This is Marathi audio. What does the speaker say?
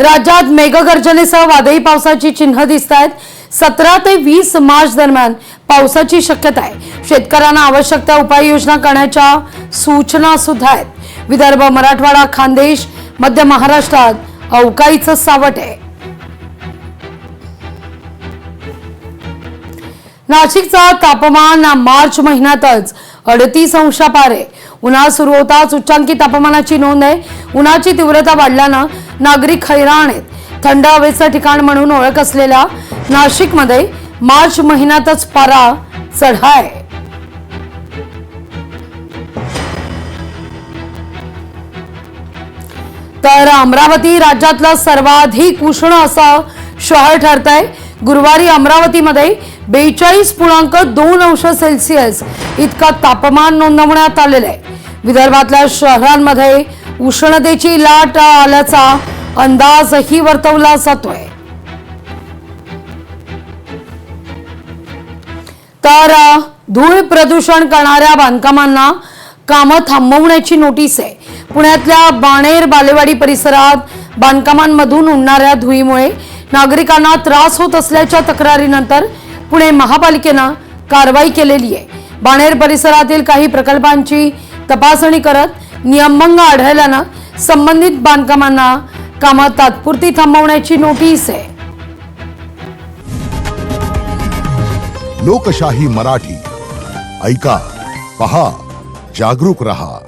राज्यात मेघगर्जनेसह वादळी पावसाची चिन्ह दिसत आहेत। 17 ते 20 मार्च दरम्यान पावसाची शक्यता आहे। शेतकऱ्यांना आवश्यक त्या उपाययोजना करण्याच्या सूचना सुद्धा आहेत। विदर्भ, मराठवाडा, खानदेश, मध्य महाराष्ट्रात अवकाळीचं सावट आहे। नाशिकचा तापमान मार्च महिन्यातच 38 अंशापार आहे। उन्हाळा सुरू होताच उच्चांकी तापमानाची नोंद आहे। उन्हाची तीव्रता वाढल्यानं नागरिक हैराण आहेत। थंड हवेचं ठिकाण म्हणून ओळख असलेल्या नाशिकमध्ये मार्च महिन्यातच पारा चढाय। तर अमरावती राज्यातलं सर्वाधिक उष्ण असं शहर ठरतंय। गुरुवारी अमरावतीमध्ये 42.2 अंश सेल्सिअस इतकं तापमान नोंदवण्यात आलेलं आहे। विदर्भातल्या शहरांमध्ये उष्णतेची लाट आल्याचा अंदाजही वर्तवला जातोय। तर धूळ प्रदूषण करणाऱ्या बांधकामांना कामं थांबवण्याची नोटीस आहे। पुण्यातल्या बाणेर बालेवाडी परिसरात बांधकामांमधून उडणाऱ्या धुळीमुळे नागरिकांना त्रास होत असल्याच्या तक्रारीनंतर पुणे महापालिकेनं कारवाई केलेली आहे। बाणेर परिसरातील काही प्रकल्पांची तपासणी करत नियमभंग आढळल्यानं संबंधित बांधकामांना कामं तात्पुरती थांबवण्याची नोटीस आहे। लोकशाही मराठी ऐका, पहा, जागरूक रहा।